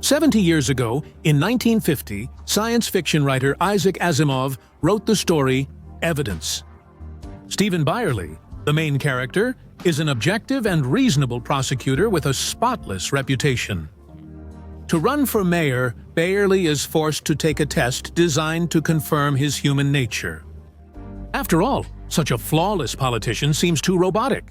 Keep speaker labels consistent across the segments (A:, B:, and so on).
A: 70 years ago, in 1950, science fiction writer Isaac Asimov wrote the story Evidence. Stephen Byerly, the main character, is an objective and reasonable prosecutor with a spotless reputation. To run for mayor, Byerly is forced to take a test designed to confirm his human nature. After all, such a flawless politician seems too robotic.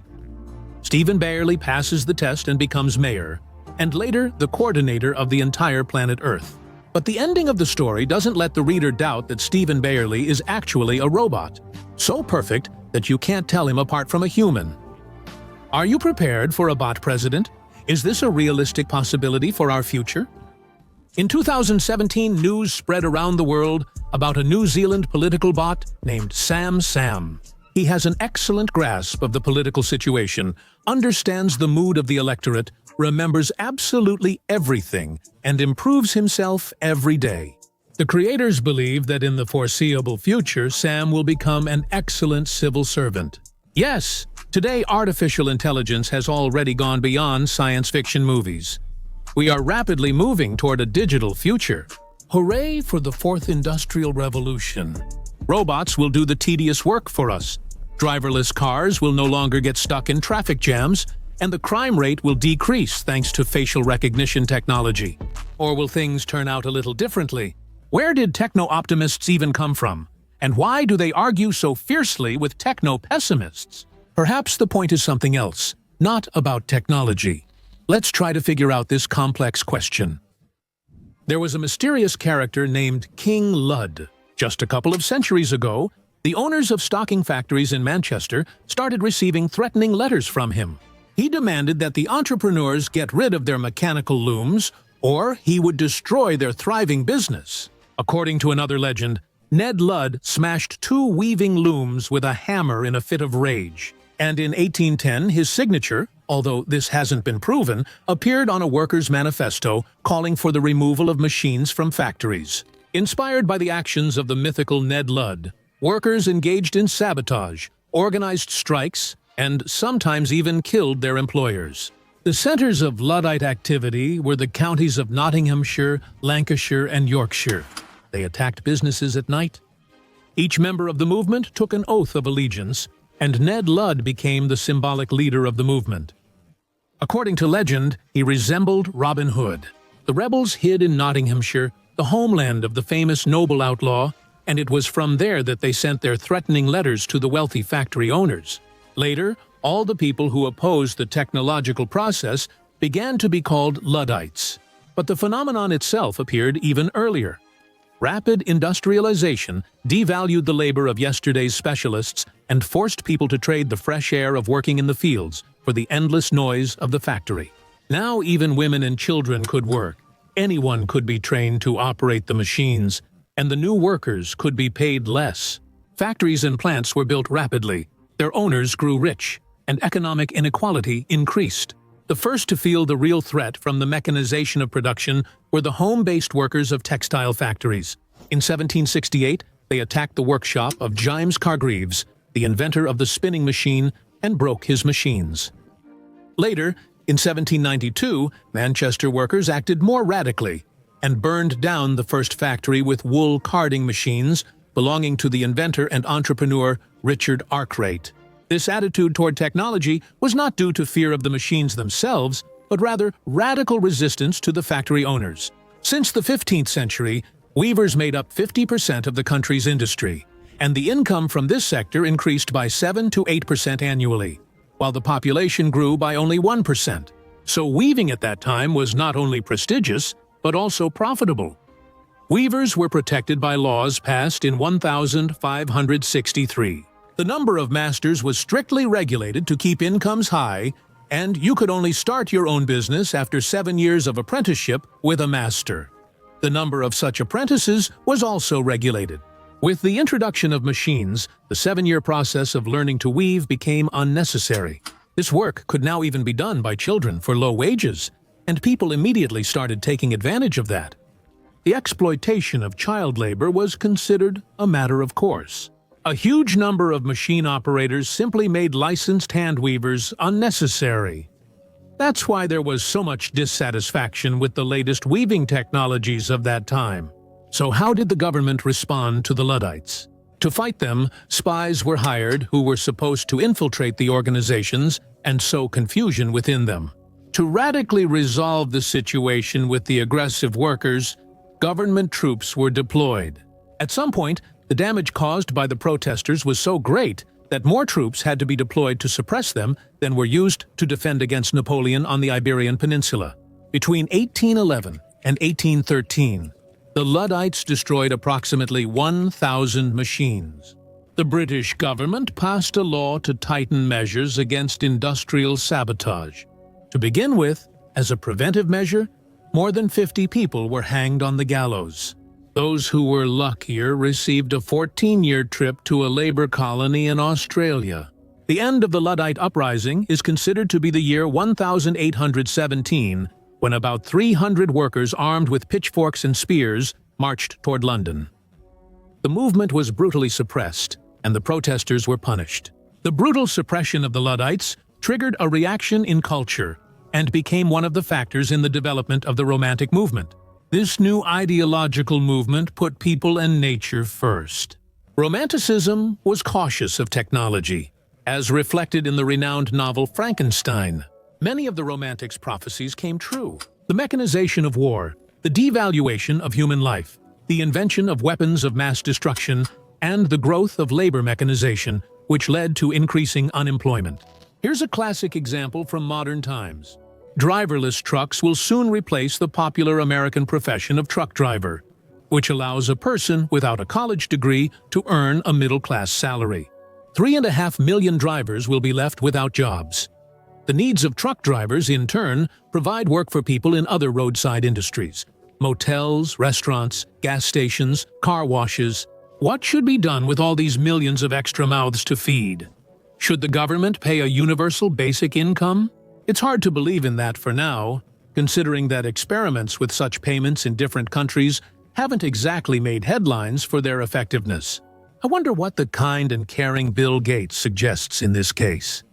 A: Stephen Byerly passes the test and becomes mayor, and later the coordinator of the entire planet Earth. But the ending of the story doesn't let the reader doubt that Stephen Byerly is actually a robot, so perfect that you can't tell him apart from a human. Are you prepared for a bot president? Is this a realistic possibility for our future? In 2017, news spread around the world about a New Zealand political bot named Sam. He has an excellent grasp of the political situation, understands the mood of the electorate, remembers absolutely everything, and improves himself every day. The creators believe that in the foreseeable future, Sam will become an excellent civil servant. Yes, today artificial intelligence has already gone beyond science fiction movies. We are rapidly moving toward a digital future. Hooray for the fourth industrial revolution! Robots will do the tedious work for us. Driverless cars will no longer get stuck in traffic jams, and the crime rate will decrease thanks to facial recognition technology. Or will things turn out a little differently? Where did techno-optimists even come from? And why do they argue so fiercely with techno-pessimists? Perhaps the point is something else, not about technology. Let's try to figure out this complex question. There was a mysterious character named King Ludd. Just a couple of centuries ago, the owners of stocking factories in Manchester started receiving threatening letters from him. He demanded that the entrepreneurs get rid of their mechanical looms, or he would destroy their thriving business. According to another legend, Ned Ludd smashed 2 weaving looms with a hammer in a fit of rage. And in 1810, his signature, although this hasn't been proven, appeared on a workers' manifesto calling for the removal of machines from factories. Inspired by the actions of the mythical Ned Ludd, workers engaged in sabotage, organized strikes, and sometimes even killed their employers. The centers of Luddite activity were the counties of Nottinghamshire, Lancashire, and Yorkshire. They attacked businesses at night. Each member of the movement took an oath of allegiance, and Ned Ludd became the symbolic leader of the movement. According to legend, he resembled Robin Hood. The rebels hid in Nottinghamshire, the homeland of the famous noble outlaw, and it was from there that they sent their threatening letters to the wealthy factory owners. Later, all the people who opposed the technological process began to be called Luddites. But the phenomenon itself appeared even earlier. Rapid industrialization devalued the labor of yesterday's specialists and forced people to trade the fresh air of working in the fields for the endless noise of the factory. Now even women and children could work. Anyone could be trained to operate the machines, and the new workers could be paid less. Factories and plants were built rapidly. Their owners grew rich, and economic inequality increased. The first to feel the real threat from the mechanization of production were the home-based workers of textile factories. In 1768, they attacked the workshop of James Cargreaves, the inventor of the spinning machine, and broke his machines. Later, in 1792, Manchester workers acted more radically and burned down the first factory with wool carding machines belonging to the inventor and entrepreneur Richard Arkwright. This attitude toward technology was not due to fear of the machines themselves, but rather radical resistance to the factory owners. Since the 15th century, weavers made up 50% of the country's industry, and the income from this sector increased by 7 to 8% annually, while the population grew by only 1%. So weaving at that time was not only prestigious, but also profitable. Weavers were protected by laws passed in 1563. The number of masters was strictly regulated to keep incomes high, and you could only start your own business after 7 years of apprenticeship with a master. The number of such apprentices was also regulated. With the introduction of machines, the 7-year process of learning to weave became unnecessary. This work could now even be done by children for low wages, and people immediately started taking advantage of that. The exploitation of child labor was considered a matter of course. A huge number of machine operators simply made licensed hand weavers unnecessary. That's why there was so much dissatisfaction with the latest weaving technologies of that time. So how did the government respond to the Luddites? To fight them, spies were hired who were supposed to infiltrate the organizations and sow confusion within them. To radically resolve the situation with the aggressive workers, government troops were deployed. At some point, the damage caused by the protesters was so great that more troops had to be deployed to suppress them than were used to defend against Napoleon on the Iberian Peninsula. Between 1811 and 1813, the Luddites destroyed approximately 1,000 machines. The British government passed a law to tighten measures against industrial sabotage. To begin with, as a preventive measure, more than 50 people were hanged on the gallows. Those who were luckier received a 14-year trip to a labor colony in Australia. The end of the Luddite Uprising is considered to be the year 1817, when about 300 workers armed with pitchforks and spears marched toward London. The movement was brutally suppressed, and the protesters were punished. The brutal suppression of the Luddites triggered a reaction in culture and became one of the factors in the development of the Romantic movement. This new ideological movement put people and nature first. Romanticism was cautious of technology, as reflected in the renowned novel Frankenstein. Many of the Romantics' prophecies came true. The mechanization of war, the devaluation of human life, the invention of weapons of mass destruction, and the growth of labor mechanization, which led to increasing unemployment. Here's a classic example from modern times. Driverless trucks will soon replace the popular American profession of truck driver, which allows a person without a college degree to earn a middle-class salary. 3.5 million drivers will be left without jobs. The needs of truck drivers, in turn, provide work for people in other roadside industries: motels, restaurants, gas stations, car washes. What should be done with all these millions of extra mouths to feed? Should the government pay a universal basic income? It's hard to believe in that for now, considering that experiments with such payments in different countries haven't exactly made headlines for their effectiveness. I wonder what the kind and caring Bill Gates suggests in this case.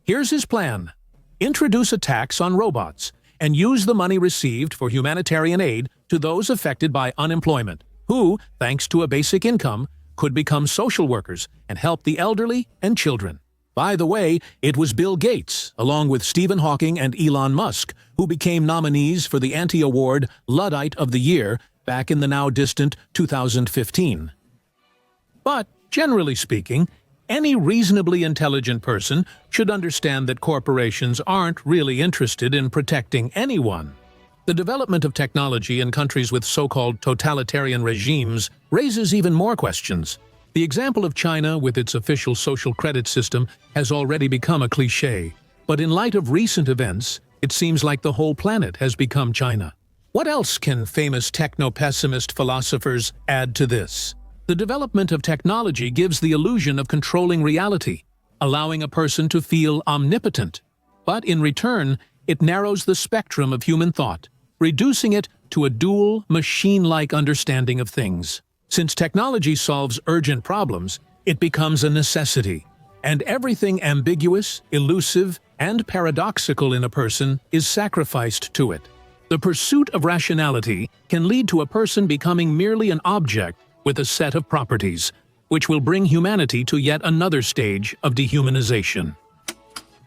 A: Here's his plan. Introduce a tax on robots and use the money received for humanitarian aid to those affected by unemployment, who, thanks to a basic income, could become social workers and help the elderly and children. By the way, it was Bill Gates, along with Stephen Hawking and Elon Musk, who became nominees for the anti-award Luddite of the Year back in the now-distant 2015. But, generally speaking, any reasonably intelligent person should understand that corporations aren't really interested in protecting anyone. The development of technology in countries with so-called totalitarian regimes raises even more questions. The example of China with its official social credit system has already become a cliché, but in light of recent events, it seems like the whole planet has become China. What else can famous techno-pessimist philosophers add to this? The development of technology gives the illusion of controlling reality, allowing a person to feel omnipotent. But in return, it narrows the spectrum of human thought, reducing it to a dual, machine-like understanding of things. Since technology solves urgent problems, it becomes a necessity, and everything ambiguous, elusive, and paradoxical in a person is sacrificed to it. The pursuit of rationality can lead to a person becoming merely an object with a set of properties, which will bring humanity to yet another stage of dehumanization.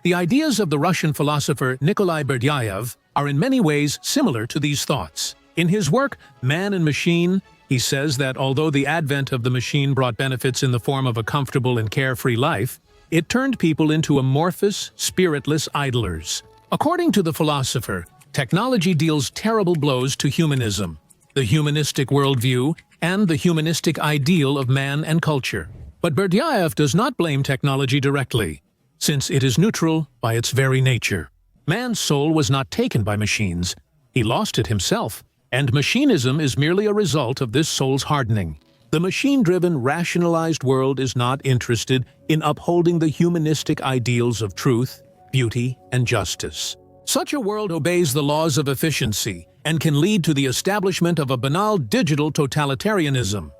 A: The ideas of the Russian philosopher Nikolai Berdyaev are in many ways similar to these thoughts. In his work, Man and Machine, he says that although the advent of the machine brought benefits in the form of a comfortable and carefree life, it turned people into amorphous, spiritless idlers. According to the philosopher, technology deals terrible blows to humanism, the humanistic worldview, and the humanistic ideal of man and culture. But Berdyaev does not blame technology directly, since it is neutral by its very nature. Man's soul was not taken by machines. He lost it himself, and machinism is merely a result of this soul's hardening. The machine-driven, rationalized world is not interested in upholding the humanistic ideals of truth, beauty, and justice. Such a world obeys the laws of efficiency and can lead to the establishment of a banal digital totalitarianism.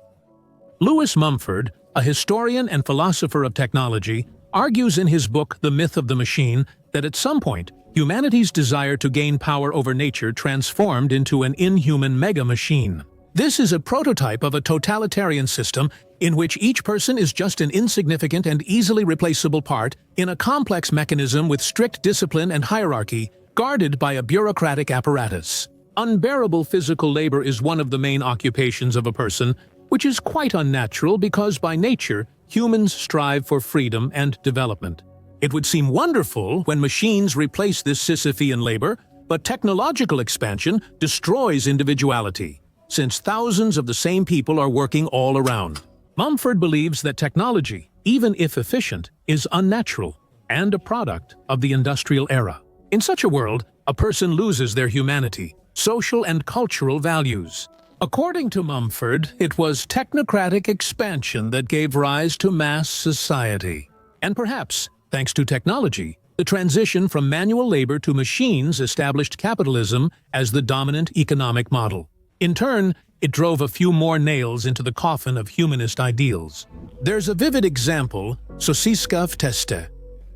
A: Lewis Mumford, a historian and philosopher of technology, argues in his book The Myth of the Machine that at some point, humanity's desire to gain power over nature transformed into an inhuman mega-machine. This is a prototype of a totalitarian system in which each person is just an insignificant and easily replaceable part in a complex mechanism with strict discipline and hierarchy, guarded by a bureaucratic apparatus. Unbearable physical labor is one of the main occupations of a person, which is quite unnatural because by nature, humans strive for freedom and development. It would seem wonderful when machines replace this Sisyphean labor, but technological expansion destroys individuality, since thousands of the same people are working all around. Mumford believes that technology, even if efficient, is unnatural and a product of the industrial era. In such a world, a person loses their humanity, social and cultural values. According to Mumford, it was technocratic expansion that gave rise to mass society. And perhaps, thanks to technology, the transition from manual labor to machines established capitalism as the dominant economic model. In turn, it drove a few more nails into the coffin of humanist ideals. There's a vivid example, Socialism.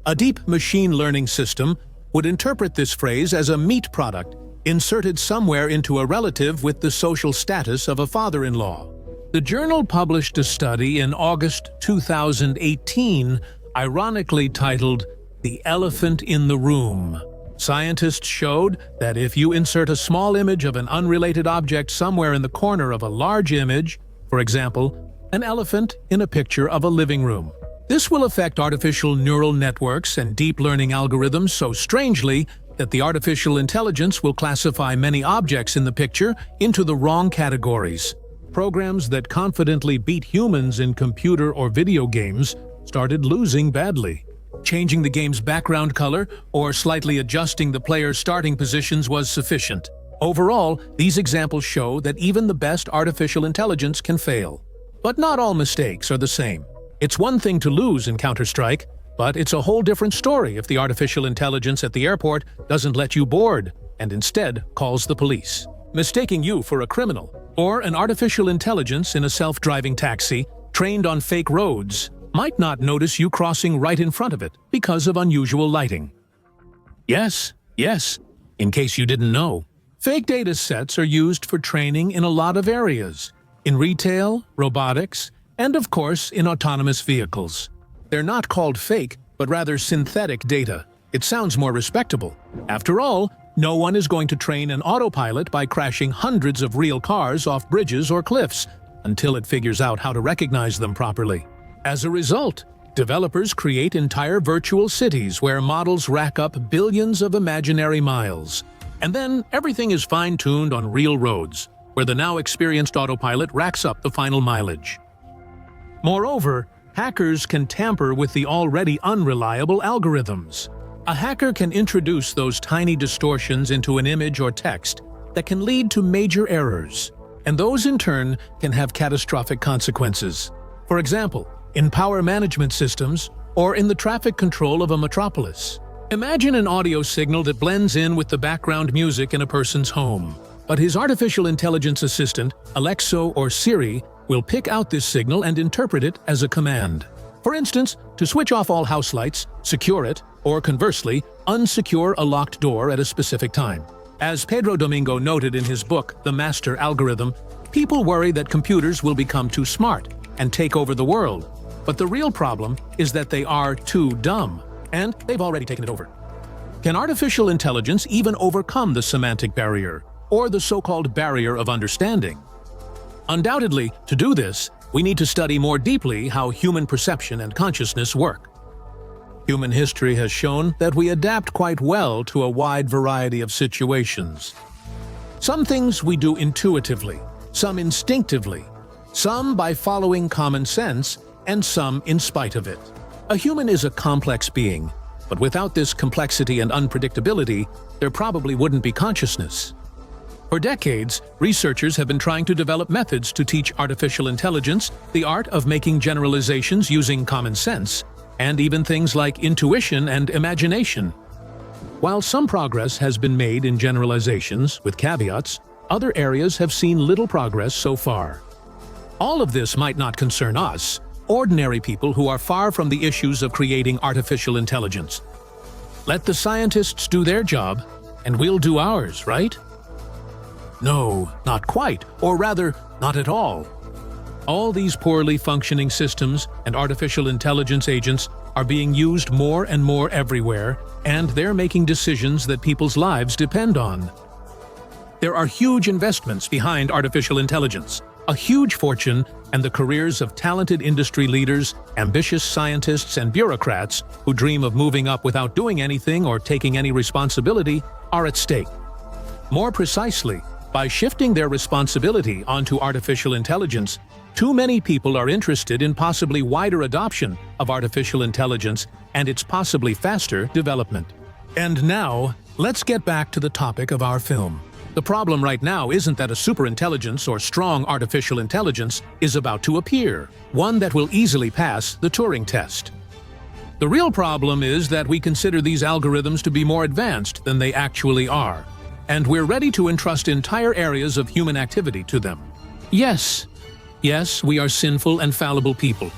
A: A deep machine learning system would interpret this phrase as a meat product inserted somewhere into a relative with the social status of a father-in-law. The journal published a study in August 2018, ironically titled, "The Elephant in the Room." Scientists showed that if you insert a small image of an unrelated object somewhere in the corner of a large image, for example, an elephant in a picture of a living room, this will affect artificial neural networks and deep learning algorithms so strangely that the artificial intelligence will classify many objects in the picture into the wrong categories. Programs that confidently beat humans in computer or video games started losing badly. Changing the game's background color or slightly adjusting the player's starting positions was sufficient. Overall, these examples show that even the best artificial intelligence can fail. But not all mistakes are the same. It's one thing to lose in Counter-Strike, but it's a whole different story if the artificial intelligence at the airport doesn't let you board and instead calls the police, mistaking you for a criminal, or an artificial intelligence in a self-driving taxi trained on fake roads might not notice you crossing right in front of it because of unusual lighting. Yes, in case you didn't know, fake data sets are used for training in a lot of areas, in retail, robotics, and of course in autonomous vehicles. They're not called fake, but rather synthetic data. It sounds more respectable. After all, no one is going to train an autopilot by crashing hundreds of real cars off bridges or cliffs until it figures out how to recognize them properly. As a result, developers create entire virtual cities where models rack up billions of imaginary miles. And then everything is fine-tuned on real roads, where the now experienced autopilot racks up the final mileage. Moreover, hackers can tamper with the already unreliable algorithms. A hacker can introduce those tiny distortions into an image or text that can lead to major errors, and those in turn can have catastrophic consequences. For example, in power management systems or in the traffic control of a metropolis. Imagine an audio signal that blends in with the background music in a person's home. But his artificial intelligence assistant, Alexa or Siri, will pick out this signal and interpret it as a command. For instance, to switch off all house lights, secure it, or conversely, unsecure a locked door at a specific time. As Pedro Domingo noted in his book, The Master Algorithm, people worry that computers will become too smart and take over the world. But the real problem is that they are too dumb, and they've already taken it over. Can artificial intelligence even overcome the semantic barrier, or the so-called barrier of understanding? Undoubtedly, to do this, we need to study more deeply how human perception and consciousness work. Human history has shown that we adapt quite well to a wide variety of situations. Some things we do intuitively, some instinctively, some by following common sense, and some in spite of it. A human is a complex being, but without this complexity and unpredictability, there probably wouldn't be consciousness. For decades, researchers have been trying to develop methods to teach artificial intelligence the art of making generalizations using common sense, and even things like intuition and imagination. While some progress has been made in generalizations, with caveats, other areas have seen little progress so far. All of this might not concern us, ordinary people who are far from the issues of creating artificial intelligence. Let the scientists do their job, and we'll do ours, right? No, not quite, or rather, not at all. All these poorly functioning systems and artificial intelligence agents are being used more and more everywhere, and they're making decisions that people's lives depend on. There are huge investments behind artificial intelligence, a huge fortune, and the careers of talented industry leaders, ambitious scientists, and bureaucrats who dream of moving up without doing anything or taking any responsibility are at stake. More precisely, by shifting their responsibility onto artificial intelligence, too many people are interested in possibly wider adoption of artificial intelligence and its possibly faster development. And now, let's get back to the topic of our film. The problem right now isn't that a superintelligence or strong artificial intelligence is about to appear, one that will easily pass the Turing test. The real problem is that we consider these algorithms to be more advanced than they actually are, and we're ready to entrust entire areas of human activity to them. Yes, we are sinful and fallible people,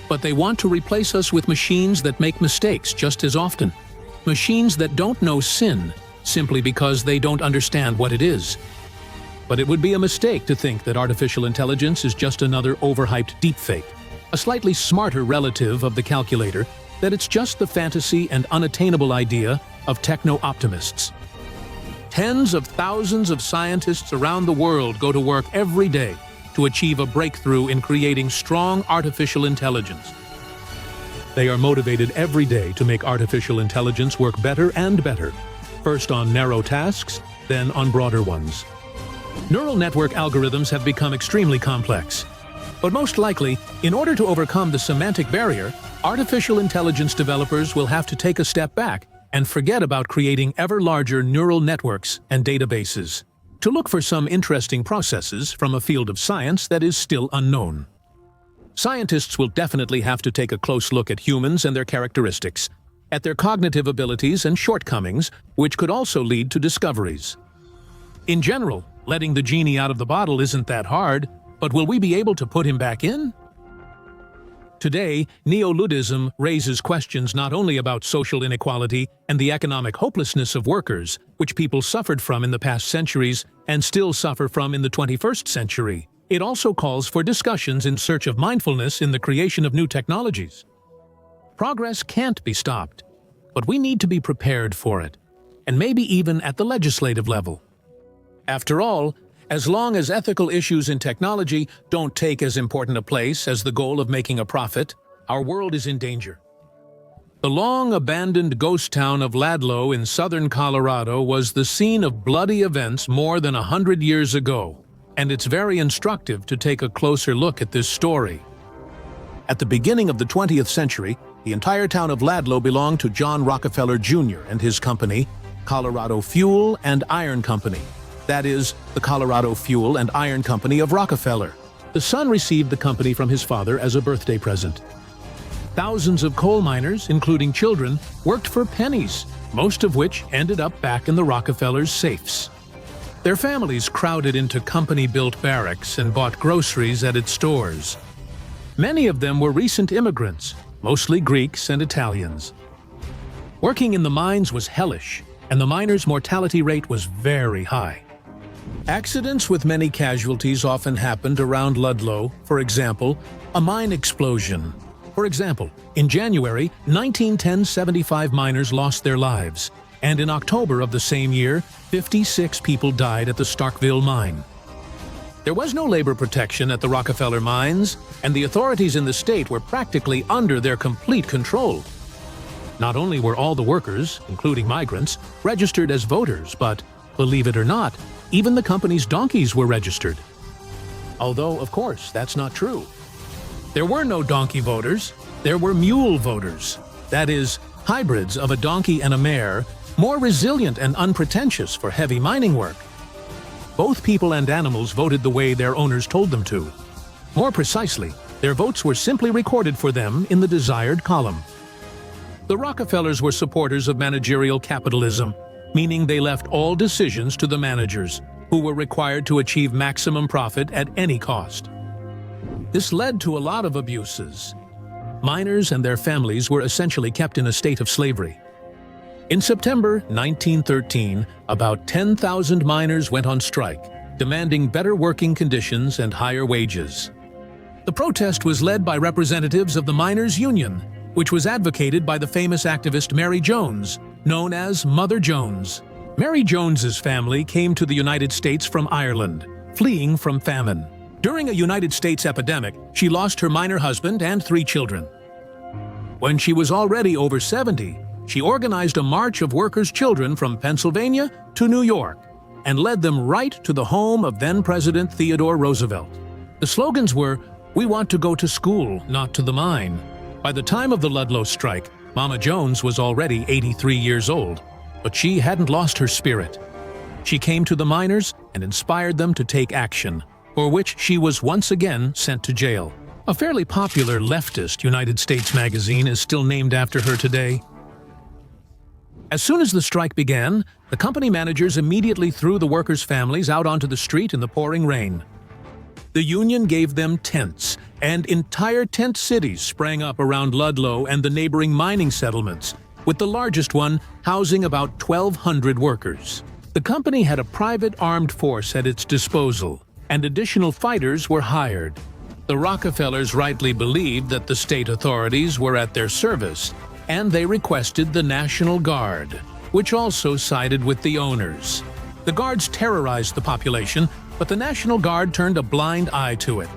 A: but they want to replace us with machines that make mistakes just as often. Machines that don't know sin, simply because they don't understand what it is. But it would be a mistake to think that artificial intelligence is just another overhyped deepfake, a slightly smarter relative of the calculator, that it's just the fantasy and unattainable idea of techno-optimists. Tens of thousands of scientists around the world go to work every day to achieve a breakthrough in creating strong artificial intelligence. They are motivated every day to make artificial intelligence work better and better, first on narrow tasks, then on broader ones. Neural network algorithms have become extremely complex. But most likely, in order to overcome the semantic barrier, artificial intelligence developers will have to take a step back and forget about creating ever larger neural networks and databases, to look for some interesting processes from a field of science that is still unknown. Scientists will definitely have to take a close look at humans and their characteristics, at their cognitive abilities and shortcomings, which could also lead to discoveries. In general, letting the genie out of the bottle isn't that hard, but will we be able to put him back in? Today, neo-Luddism raises questions not only about social inequality and the economic hopelessness of workers, which people suffered from in the past centuries and still suffer from in the 21st century. It also calls for discussions in search of mindfulness in the creation of new technologies. Progress can't be stopped, but we need to be prepared for it, and maybe even at the legislative level. After all, as long as ethical issues in technology don't take as important a place as the goal of making a profit, our world is in danger. The long-abandoned ghost town of Ludlow in southern Colorado was the scene of bloody events more than 100 years ago, and it's very instructive to take a closer look at this story. At the beginning of the 20th century, the entire town of Ludlow belonged to John Rockefeller Jr. and his company, Colorado Fuel and Iron Company. That is, the Colorado Fuel and Iron Company of Rockefeller. The son received the company from his father as a birthday present. Thousands of coal miners, including children, worked for pennies, most of which ended up back in the Rockefellers' safes. Their families crowded into company-built barracks and bought groceries at its stores. Many of them were recent immigrants, mostly Greeks and Italians. Working in the mines was hellish, and the miners' mortality rate was very high. Accidents with many casualties often happened around Ludlow. For example, a mine explosion. For example, in January 1910, 75 miners lost their lives, and in October of the same year, 56 people died at the Starkville mine. There was no labor protection at the Rockefeller mines, and the authorities in the state were practically under their complete control. Not only were all the workers, including migrants, registered as voters, but, believe it or not, even the company's donkeys were registered. Although, of course, that's not true. There were no donkey voters, there were mule voters. That is, hybrids of a donkey and a mare, more resilient and unpretentious for heavy mining work. Both people and animals voted the way their owners told them to. More precisely, their votes were simply recorded for them in the desired column. The Rockefellers were supporters of managerial capitalism, meaning they left all decisions to the managers, who were required to achieve maximum profit at any cost. This led to a lot of abuses. Miners and their families were essentially kept in a state of slavery. In September 1913, about 10,000 miners went on strike, demanding better working conditions and higher wages. The protest was led by representatives of the Miners' Union, which was advocated by the famous activist Mary Jones, known as Mother Jones. Mary Jones's family came to the United States from Ireland, fleeing from famine. During a United States epidemic, she lost her miner husband and 3 children. When she was already over 70, she organized a march of workers' children from Pennsylvania to New York and led them right to the home of then-President Theodore Roosevelt. The slogans were, "We want to go to school, not to the mine." By the time of the Ludlow strike, Mama Jones was already 83 years old, but she hadn't lost her spirit. She came to the miners and inspired them to take action, for which she was once again sent to jail. A fairly popular leftist United States magazine is still named after her today. As soon as the strike began, the company managers immediately threw the workers' families out onto the street in the pouring rain. The union gave them tents, and entire tent cities sprang up around Ludlow and the neighboring mining settlements, with the largest one housing about 1,200 workers. The company had a private armed force at its disposal, and additional fighters were hired. The Rockefellers rightly believed that the state authorities were at their service, and they requested the National Guard, which also sided with the owners. The guards terrorized the population, but the National Guard turned a blind eye to it.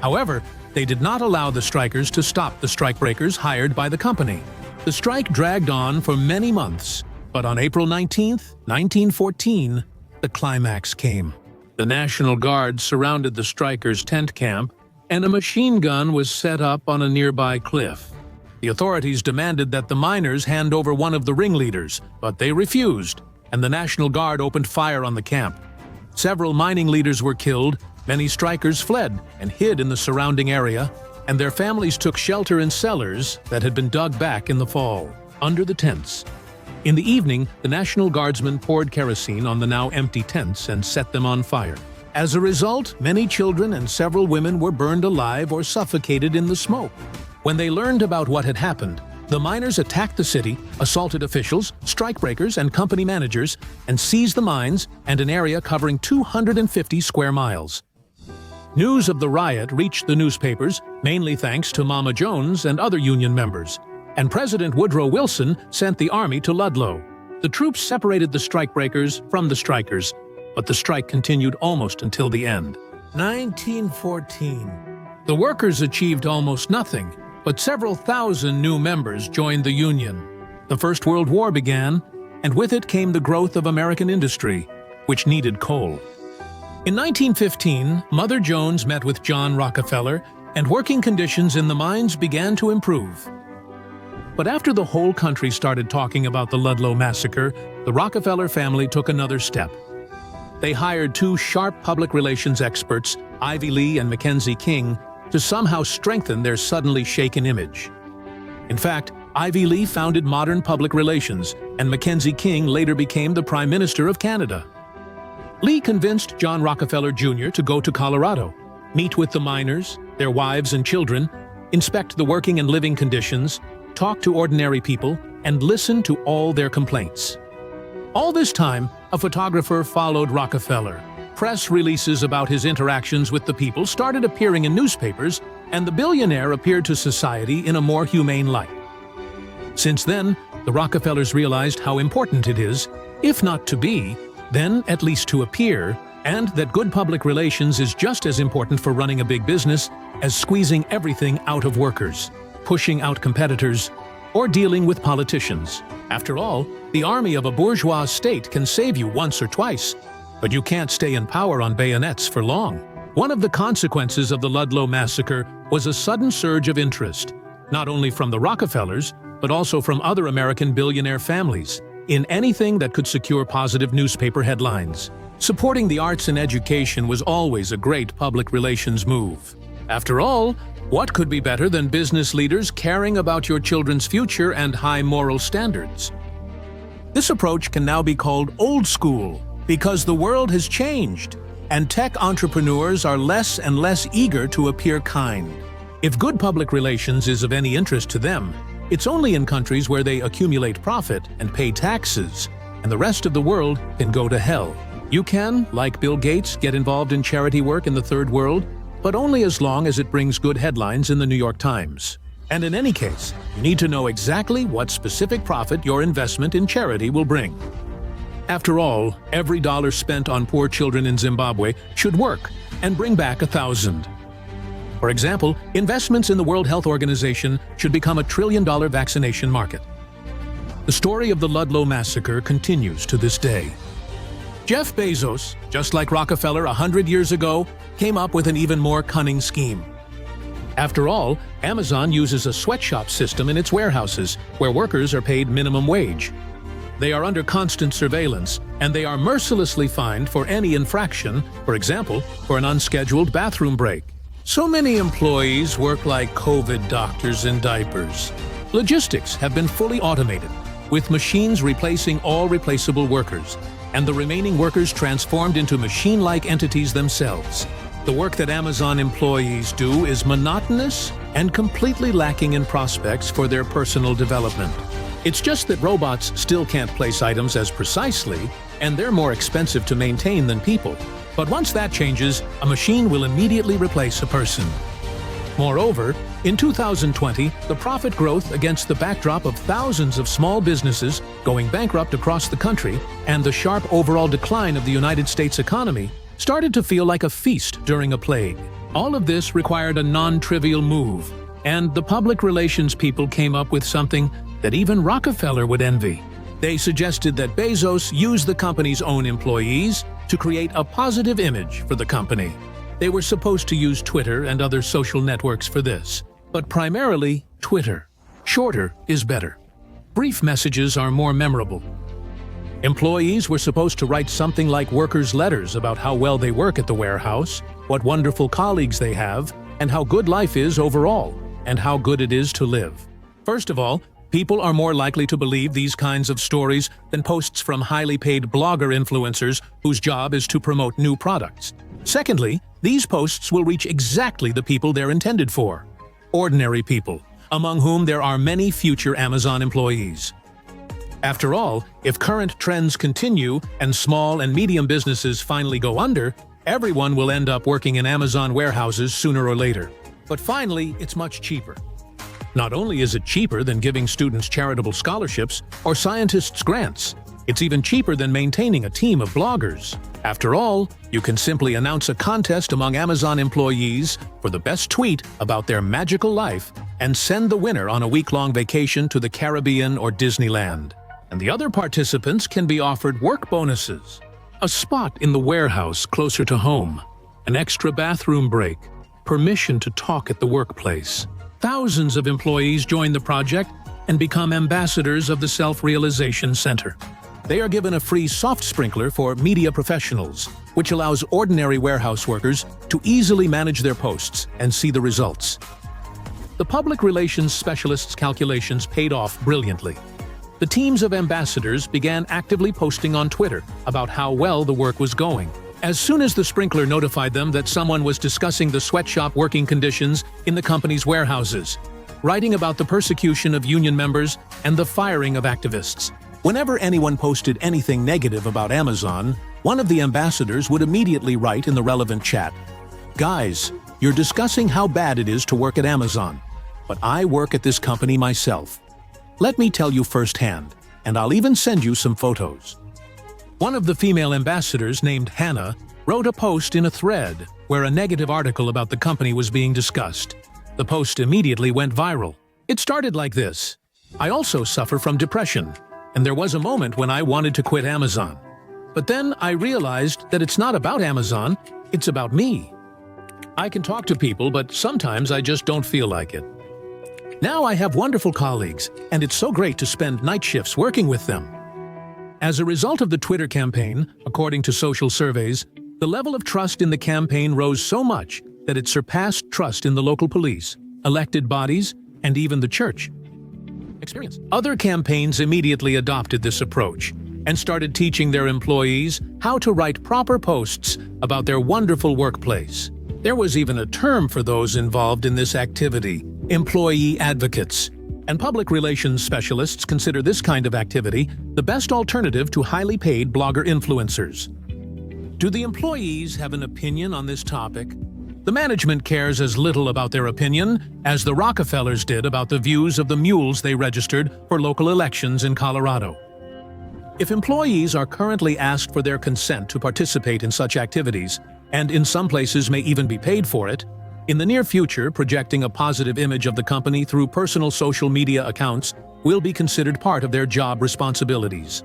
A: However, they did not allow the strikers to stop the strikebreakers hired by the company. The strike dragged on for many months, but on April 19, 1914, the climax came. The National Guard surrounded the strikers' tent camp, and a machine gun was set up on a nearby cliff. The authorities demanded that the miners hand over one of the ringleaders, but they refused, and the National Guard opened fire on the camp. Several mining leaders were killed, many strikers fled and hid in the surrounding area, and their families took shelter in cellars that had been dug back in the fall, under the tents. In the evening, the National Guardsmen poured kerosene on the now empty tents and set them on fire. As a result, many children and several women were burned alive or suffocated in the smoke. When they learned about what had happened, the miners attacked the city, assaulted officials, strikebreakers, and company managers, and seized the mines and an area covering 250 square miles. News of the riot reached the newspapers, mainly thanks to Mama Jones and other union members, and President Woodrow Wilson sent the army to Ludlow. The troops separated the strikebreakers from the strikers, but the strike continued almost until the end. 1914. The workers achieved almost nothing, but several thousand new members joined the Union. The First World War began, and with it came the growth of American industry, which needed coal. In 1915, Mother Jones met with John Rockefeller, and working conditions in the mines began to improve. But after the whole country started talking about the Ludlow massacre, the Rockefeller family took another step. They hired 2 sharp public relations experts, Ivy Lee and Mackenzie King, to somehow strengthen their suddenly shaken image. In fact, Ivy Lee founded modern public relations, and Mackenzie King later became the Prime Minister of Canada. Lee convinced John Rockefeller Jr. to go to Colorado, meet with the miners, their wives and children, inspect the working and living conditions, talk to ordinary people, and listen to all their complaints. All this time, a photographer followed Rockefeller. Press releases about his interactions with the people started appearing in newspapers, and the billionaire appeared to society in a more humane light. Since then, the Rockefellers realized how important it is, if not to be, then at least to appear, and that good public relations is just as important for running a big business as squeezing everything out of workers, pushing out competitors, or dealing with politicians. After all, the army of a bourgeois state can save you once or twice, but you can't stay in power on bayonets for long. One of the consequences of the Ludlow massacre was a sudden surge of interest, not only from the Rockefellers, but also from other American billionaire families, in anything that could secure positive newspaper headlines. Supporting the arts and education was always a great public relations move. After all, what could be better than business leaders caring about your children's future and high moral standards? This approach can now be called old school because the world has changed, and tech entrepreneurs are less and less eager to appear kind. If good public relations is of any interest to them, It's only in countries where they accumulate profit and pay taxes, and the rest of the world can go to hell. You can, like Bill Gates, get involved in charity work in the third world, but only as long as it brings good headlines in the New York Times. And in any case, you need to know exactly what specific profit your investment in charity will bring. After all, every dollar spent on poor children in Zimbabwe should work and bring back 1,000. For example, investments in the World Health Organization should become a $1 trillion vaccination market. The story of the Ludlow massacre continues to this day. Jeff Bezos, just like Rockefeller 100 years ago, came up with an even more cunning scheme. After all, Amazon uses a sweatshop system in its warehouses, where workers are paid minimum wage. They are under constant surveillance, and they are mercilessly fined for any infraction, for example, for an unscheduled bathroom break. So many employees work like COVID doctors in diapers. Logistics have been fully automated, with machines replacing all replaceable workers, and the remaining workers transformed into machine-like entities themselves. The work that Amazon employees do is monotonous and completely lacking in prospects for their personal development. It's just that robots still can't place items as precisely, and they're more expensive to maintain than people. But once that changes, a machine will immediately replace a person. Moreover, in 2020, the profit growth against the backdrop of thousands of small businesses going bankrupt across the country and the sharp overall decline of the United States economy started to feel like a feast during a plague. All of this required a non-trivial move, and the public relations people came up with something that even Rockefeller would envy. They suggested that Bezos use the company's own employees to create a positive image for the company. They were supposed to use Twitter and other social networks for this, but primarily Twitter. Shorter is better. Brief messages are more memorable. Employees were supposed to write something like workers' letters about how well they work at the warehouse, what wonderful colleagues they have, and how good life is overall, and how good it is to live. First of all, people are more likely to believe these kinds of stories than posts from highly paid blogger influencers whose job is to promote new products. Secondly, these posts will reach exactly the people they're intended for: ordinary people, among whom there are many future Amazon employees. After all, if current trends continue and small and medium businesses finally go under, everyone will end up working in Amazon warehouses sooner or later. But finally, it's much cheaper. Not only is it cheaper than giving students charitable scholarships or scientists grants, it's even cheaper than maintaining a team of bloggers. After all, you can simply announce a contest among Amazon employees for the best tweet about their magical life and send the winner on a week-long vacation to the Caribbean or Disneyland. And the other participants can be offered work bonuses, a spot in the warehouse closer to home, an extra bathroom break, permission to talk at the workplace. Thousands of employees join the project and become ambassadors of the Self-Realization Center. They are given a free soft sprinkler for media professionals, which allows ordinary warehouse workers to easily manage their posts and see the results. The public relations specialists' calculations paid off brilliantly. The teams of ambassadors began actively posting on Twitter about how well the work was going. As soon as the sprinkler notified them that someone was discussing the sweatshop working conditions in the company's warehouses, writing about the persecution of union members and the firing of activists. Whenever anyone posted anything negative about Amazon, one of the ambassadors would immediately write in the relevant chat, "Guys, you're discussing how bad it is to work at Amazon, but I work at this company myself. Let me tell you firsthand, and I'll even send you some photos." One of the female ambassadors, named Hannah, wrote a post in a thread where a negative article about the company was being discussed. The post immediately went viral. It started like this: "I also suffer from depression, and there was a moment when I wanted to quit Amazon. But then I realized that it's not about Amazon, it's about me. I can talk to people, but sometimes I just don't feel like it. Now I have wonderful colleagues, and it's so great to spend night shifts working with them." As a result of the Twitter campaign, according to social surveys, the level of trust in the campaign rose so much that it surpassed trust in the local police, elected bodies, and even the church. Other campaigns immediately adopted this approach and started teaching their employees how to write proper posts about their wonderful workplace. There was even a term for those involved in this activity: employee advocates. and public relations specialists consider this kind of activity the best alternative to highly paid blogger influencers. Do the employees have an opinion on this topic? The management cares as little about their opinion as the Rockefellers did about the views of the mules they registered for local elections in Colorado. If employees are currently asked for their consent to participate in such activities, and in some places may even be paid for it, in the near future, projecting a positive image of the company through personal social media accounts will be considered part of their job responsibilities.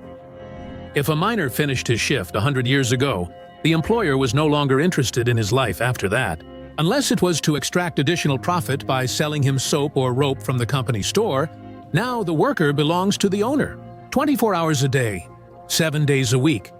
A: If a miner finished his shift 100 years ago, the employer was no longer interested in his life after that, unless it was to extract additional profit by selling him soap or rope from the company store. Now the worker belongs to the owner, 24 hours a day, 7 days a week.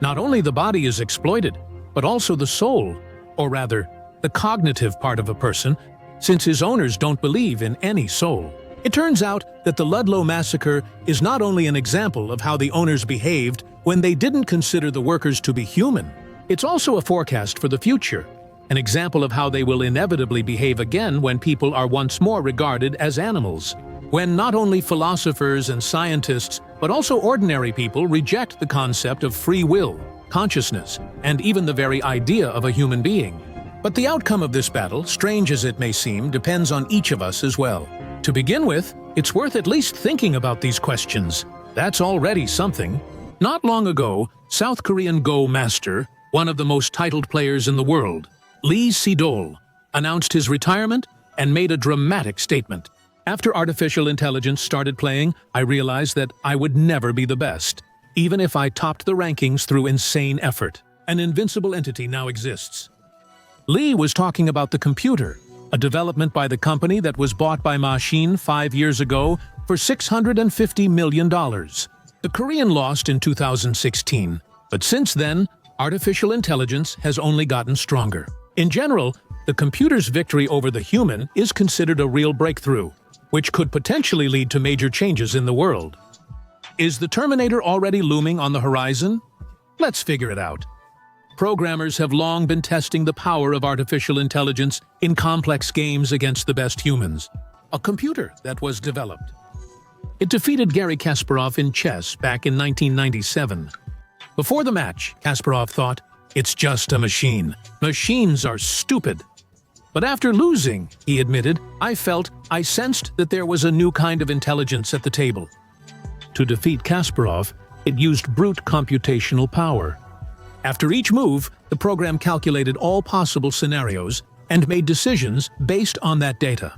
A: Not only the body is exploited, but also the soul, or rather, the cognitive part of a person, since his owners don't believe in any soul. It turns out that the Ludlow massacre is not only an example of how the owners behaved when they didn't consider the workers to be human, it's also a forecast for the future, an example of how they will inevitably behave again when people are once more regarded as animals. When not only philosophers and scientists, but also ordinary people reject the concept of free will, consciousness, and even the very idea of a human being. But the outcome of this battle, strange as it may seem, depends on each of us as well. To begin with, it's worth at least thinking about these questions. That's already something. Not long ago, South Korean Go master, one of the most titled players in the world, Lee Sedol, announced his retirement and made a dramatic statement. After artificial intelligence started playing, I realized that I would never be the best, even if I topped the rankings through insane effort. An invincible entity now exists. Lee was talking about the computer, a development by the company that was bought by Machine 5 years ago for $650 million. The Korean lost in 2016, but since then, artificial intelligence has only gotten stronger. In general, the computer's victory over the human is considered a real breakthrough, which could potentially lead to major changes in the world. Is the Terminator already looming on the horizon? Let's figure it out. Programmers have long been testing the power of artificial intelligence in complex games against the best humans. A computer that was developed. It defeated Garry Kasparov in chess back in 1997. Before the match, Kasparov thought, "It's just a machine. Machines are stupid." But after losing, he admitted, I sensed that there was a new kind of intelligence at the table. To defeat Kasparov, it used brute computational power. After each move, the program calculated all possible scenarios and made decisions based on that data.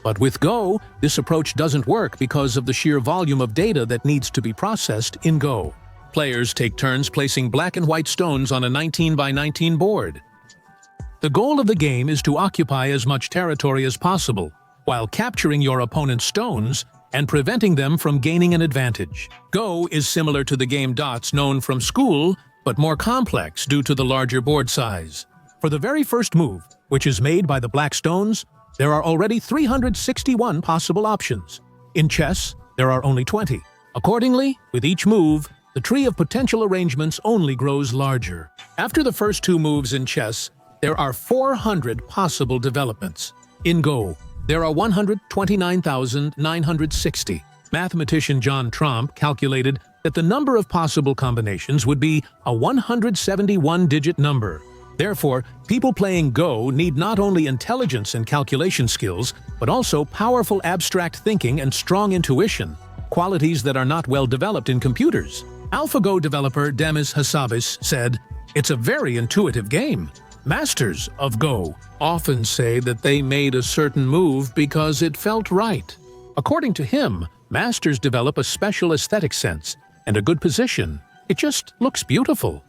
A: But with Go, this approach doesn't work because of the sheer volume of data that needs to be processed in Go. Players take turns placing black and white stones on a 19 by 19 board. The goal of the game is to occupy as much territory as possible, while capturing your opponent's stones and preventing them from gaining an advantage. Go is similar to the game Dots known from school, but more complex due to the larger board size. For the very first move, which is made by the black stones, there are already 361 possible options. In chess, there are only 20. Accordingly, with each move, the tree of potential arrangements only grows larger. After the first two moves in chess, there are 400 possible developments. In Go, there are 129,960. Mathematician John Tromp calculated that the number of possible combinations would be a 171-digit number. Therefore, people playing Go need not only intelligence and calculation skills, but also powerful abstract thinking and strong intuition, qualities that are not well developed in computers. AlphaGo developer Demis Hassabis said, "It's a very intuitive game. Masters of Go often say that they made a certain move because it felt right." According to him, masters develop a special aesthetic sense and a good position. It just looks beautiful.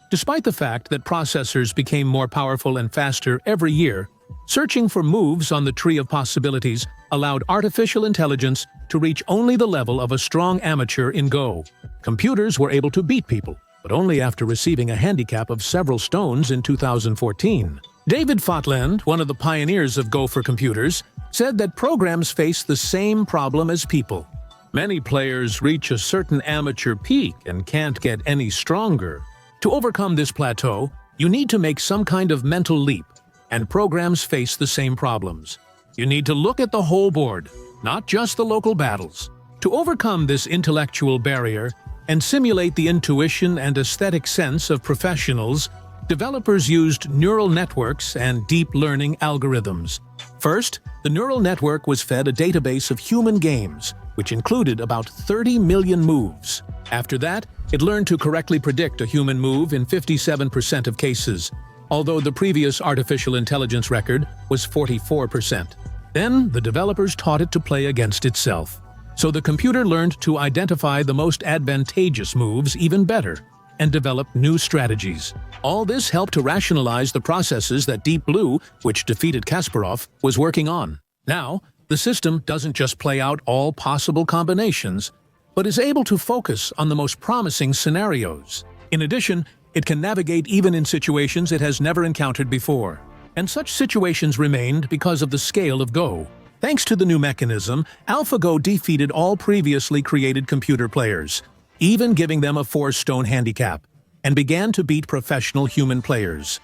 A: Despite the fact that processors became more powerful and faster every year, searching for moves on the tree of possibilities allowed artificial intelligence to reach only the level of a strong amateur in Go. Computers were able to beat people, but only after receiving a handicap of several stones in 2014. David Fotland, one of the pioneers of Go for computers, said that programs face the same problem as people. Many players reach a certain amateur peak and can't get any stronger. To overcome this plateau, you need to make some kind of mental leap, and programs face the same problems. You need to look at the whole board, not just the local battles. To overcome this intellectual barrier and simulate the intuition and aesthetic sense of professionals, developers used neural networks and deep learning algorithms. First, the neural network was fed a database of human games, which included about 30 million moves. After that, it learned to correctly predict a human move in 57% of cases, although the previous artificial intelligence record was 44%. Then, the developers taught it to play against itself. So the computer learned to identify the most advantageous moves even better and develop new strategies. All this helped to rationalize the processes that Deep Blue, which defeated Kasparov, was working on. Now, the system doesn't just play out all possible combinations, but is able to focus on the most promising scenarios. In addition, it can navigate even in situations it has never encountered before. And such situations remained because of the scale of Go. Thanks to the new mechanism, AlphaGo defeated all previously created computer players, even giving them a 4-stone handicap, and began to beat professional human players.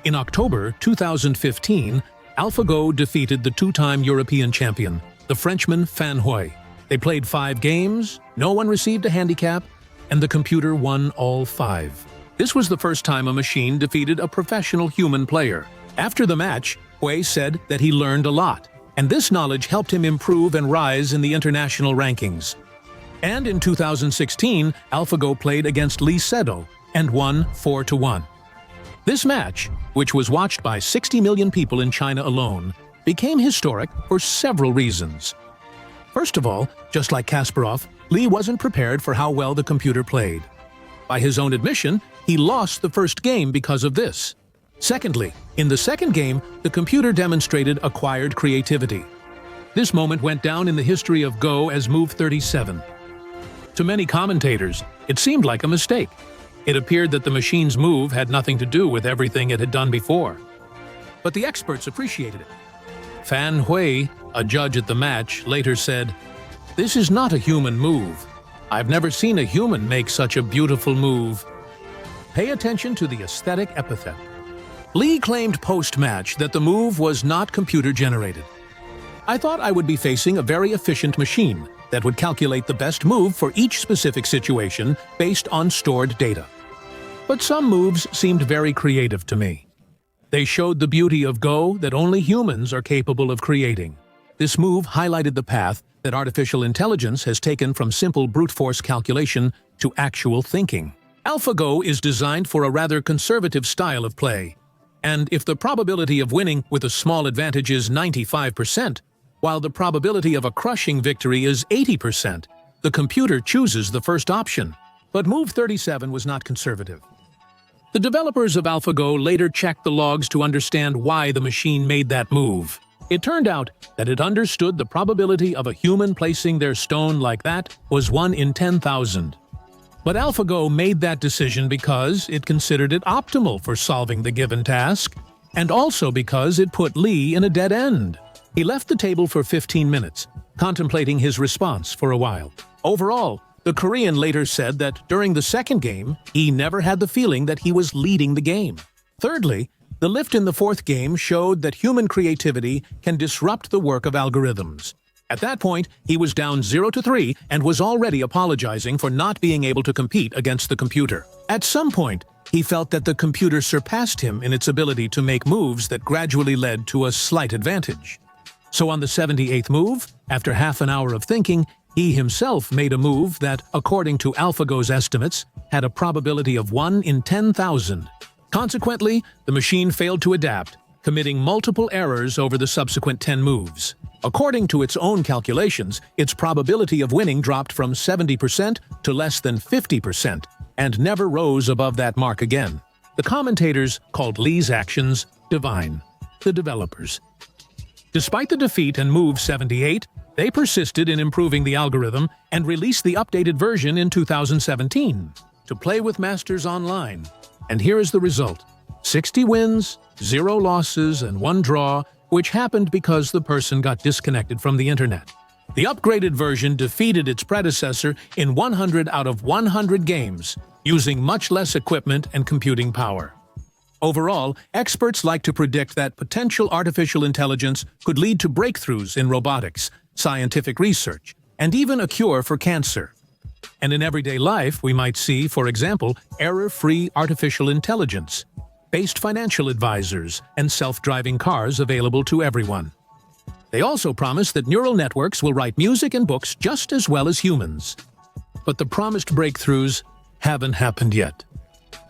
A: In October 2015, AlphaGo defeated the 2-time European champion, the Frenchman Fan Hui. They played 5 games, no one received a handicap, and the computer won all 5. This was the first time a machine defeated a professional human player. After the match, Hui said that he learned a lot, and this knowledge helped him improve and rise in the international rankings. And in 2016, AlphaGo played against Lee Sedol and won 4-1. This match, which was watched by 60 million people in China alone, became historic for several reasons. First of all, just like Kasparov, Lee wasn't prepared for how well the computer played. By his own admission, he lost the first game because of this. Secondly, in the second game, the computer demonstrated acquired creativity. This moment went down in the history of Go as Move 37. To many commentators, it seemed like a mistake. It appeared that the machine's move had nothing to do with everything it had done before. But the experts appreciated it. Fan Hui, a judge at the match, later said, "This is not a human move. I've never seen a human make such a beautiful move." Pay attention to the aesthetic epithet. Lee claimed post-match that the move was not computer-generated. "I thought I would be facing a very efficient machine that would calculate the best move for each specific situation based on stored data. But some moves seemed very creative to me. They showed the beauty of Go that only humans are capable of creating. This move highlighted the path that artificial intelligence has taken from simple brute force calculation to actual thinking. AlphaGo is designed for a rather conservative style of play. And if the probability of winning with a small advantage is 95%, while the probability of a crushing victory is 80%, the computer chooses the first option. But Move 37 was not conservative. The developers of AlphaGo later checked the logs to understand why the machine made that move. It turned out that it understood the probability of a human placing their stone like that was 1 in 10,000. But AlphaGo made that decision because it considered it optimal for solving the given task, and also because it put Lee in a dead end. He left the table for 15 minutes, contemplating his response for a while. Overall, the Korean later said that during the second game, he never had the feeling that he was leading the game. Thirdly, the lift in the fourth game showed that human creativity can disrupt the work of algorithms. At that point, he was down 0-3 and was already apologizing for not being able to compete against the computer. At some point, he felt that the computer surpassed him in its ability to make moves that gradually led to a slight advantage. So on the 78th move, after half an hour of thinking, he himself made a move that, according to AlphaGo's estimates, had a probability of 1 in 10,000. Consequently, the machine failed to adapt, committing multiple errors over the subsequent 10 moves. According to its own calculations, its probability of winning dropped from 70% to less than 50%, and never rose above that mark again. The commentators called Lee's actions divine. The developers. Despite the defeat and Move 78, they persisted in improving the algorithm and released the updated version in 2017 to play with Masters online. And here is the result: 60 wins, 0 losses, and 1 draw, which happened because the person got disconnected from the internet. The upgraded version defeated its predecessor in 100 out of 100 games, using much less equipment and computing power. Overall, experts like to predict that potential artificial intelligence could lead to breakthroughs in robotics, scientific research, and even a cure for cancer. And in everyday life, we might see, for example, error-free artificial intelligence-based financial advisors and self-driving cars available to everyone. They also promise that neural networks will write music and books just as well as humans. But the promised breakthroughs haven't happened yet.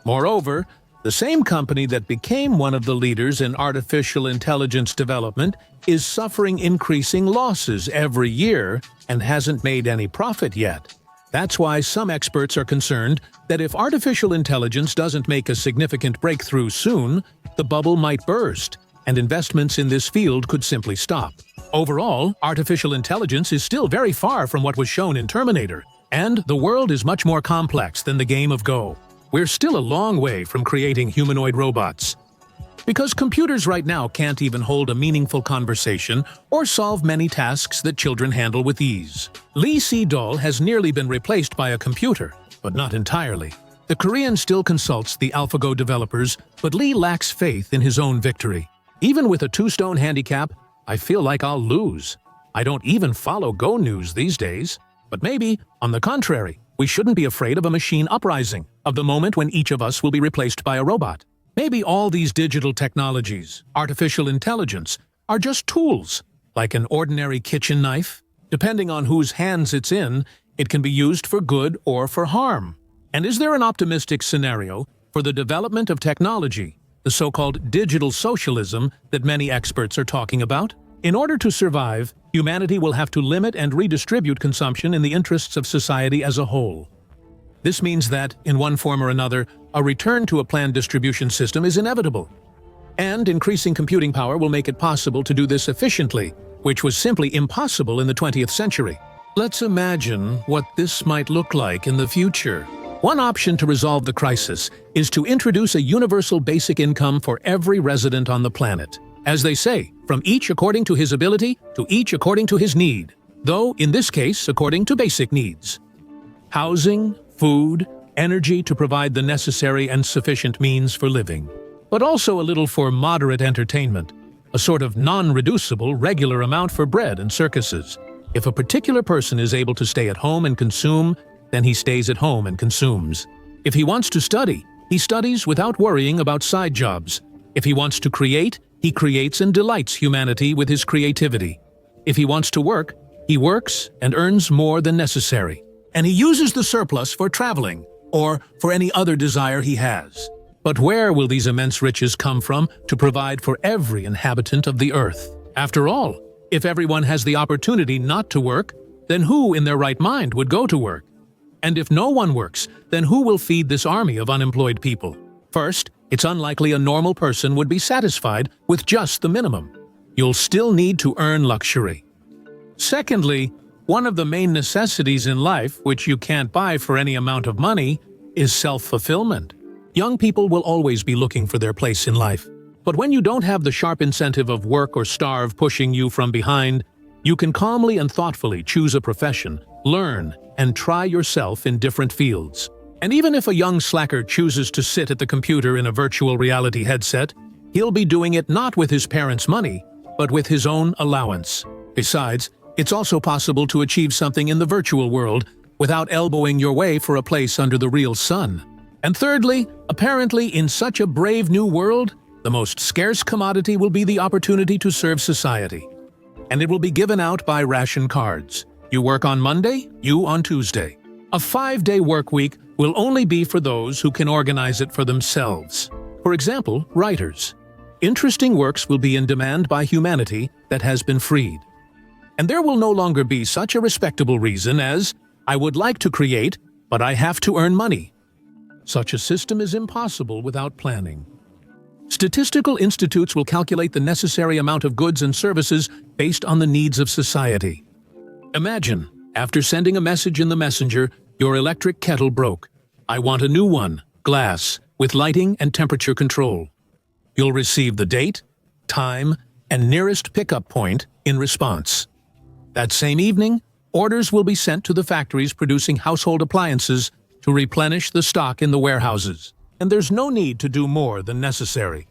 A: Moreover, the same company that became one of the leaders in artificial intelligence development is suffering increasing losses every year and hasn't made any profit yet. That's why some experts are concerned that if artificial intelligence doesn't make a significant breakthrough soon, the bubble might burst, and investments in this field could simply stop. Overall, artificial intelligence is still very far from what was shown in Terminator, and the world is much more complex than the game of Go. We're still a long way from creating humanoid robots. Because computers right now can't even hold a meaningful conversation or solve many tasks that children handle with ease. Lee Sedol has nearly been replaced by a computer, but not entirely. The Korean still consults the AlphaGo developers, but Lee lacks faith in his own victory. Even with a 2-stone handicap, I feel like I'll lose. I don't even follow Go news these days. But maybe, on the contrary, we shouldn't be afraid of a machine uprising, of the moment when each of us will be replaced by a robot. Maybe all these digital technologies, artificial intelligence, are just tools, like an ordinary kitchen knife. Depending on whose hands it's in, it can be used for good or for harm. And is there an optimistic scenario for the development of technology, the so-called digital socialism that many experts are talking about? In order to survive, humanity will have to limit and redistribute consumption in the interests of society as a whole. This means that, in one form or another, a return to a planned distribution system is inevitable. And increasing computing power will make it possible to do this efficiently, which was simply impossible in the 20th century. Let's imagine what this might look like in the future. One option to resolve the crisis is to introduce a universal basic income for every resident on the planet. As they say, from each according to his ability to each according to his need, though in this case according to basic needs. Housing, food, energy to provide the necessary and sufficient means for living, but also a little for moderate entertainment, a sort of non-reducible regular amount for bread and circuses. If a particular person is able to stay at home and consume, then he stays at home and consumes. If he wants to study, he studies without worrying about side jobs. If he wants to create, he creates and delights humanity with his creativity. If he wants to work, he works and earns more than necessary. And he uses the surplus for traveling, or for any other desire he has. But where will these immense riches come from to provide for every inhabitant of the earth? After all, if everyone has the opportunity not to work, then who in their right mind would go to work? And if no one works, then who will feed this army of unemployed people? First, it's unlikely a normal person would be satisfied with just the minimum. You'll still need to earn luxury. Secondly, one of the main necessities in life, which you can't buy for any amount of money, is self-fulfillment. Young people will always be looking for their place in life. But when you don't have the sharp incentive of work or starve pushing you from behind, you can calmly and thoughtfully choose a profession, learn, and try yourself in different fields. And even if a young slacker chooses to sit at the computer in a virtual reality headset, he'll be doing it not with his parents' money, but with his own allowance. Besides, it's also possible to achieve something in the virtual world without elbowing your way for a place under the real sun. And thirdly, apparently in such a brave new world, the most scarce commodity will be the opportunity to serve society. And it will be given out by ration cards. You work on Monday, you on Tuesday. A 5-day work week will only be for those who can organize it for themselves. For example, writers. Interesting works will be in demand by humanity that has been freed. And there will no longer be such a respectable reason as, I would like to create, but I have to earn money. Such a system is impossible without planning. Statistical institutes will calculate the necessary amount of goods and services based on the needs of society. Imagine, after sending a message in the messenger, your electric kettle broke. I want a new one, glass, with lighting and temperature control. You'll receive the date, time, and nearest pickup point in response. That same evening, orders will be sent to the factories producing household appliances to replenish the stock in the warehouses. And there's no need to do more than necessary.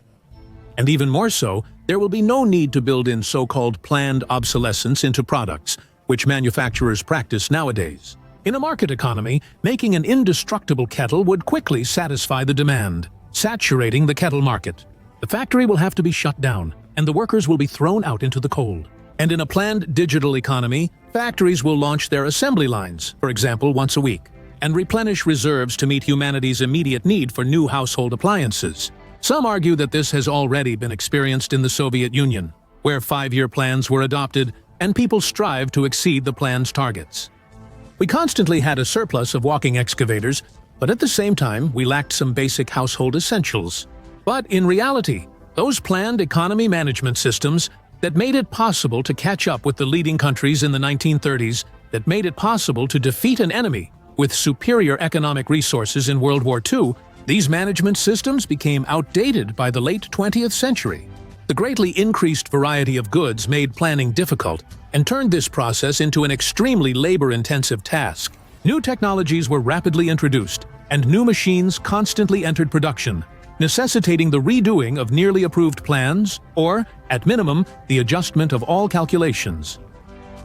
A: And even more so, there will be no need to build in so-called planned obsolescence into products, which manufacturers practice nowadays. In a market economy, making an indestructible kettle would quickly satisfy the demand, saturating the kettle market. The factory will have to be shut down, and the workers will be thrown out into the cold. And in a planned digital economy, factories will launch their assembly lines, for example, once a week, and replenish reserves to meet humanity's immediate need for new household appliances. Some argue that this has already been experienced in the Soviet Union, where 5-year plans were adopted and people strive to exceed the plan's targets. We constantly had a surplus of walking excavators, but at the same time, we lacked some basic household essentials. But in reality, those planned economy management systems that made it possible to catch up with the leading countries in the 1930s, that made it possible to defeat an enemy with superior economic resources in World War II, these management systems became outdated by the late 20th century. The greatly increased variety of goods made planning difficult and turned this process into an extremely labor-intensive task. New technologies were rapidly introduced, and new machines constantly entered production, necessitating the redoing of nearly approved plans or, at minimum, the adjustment of all calculations.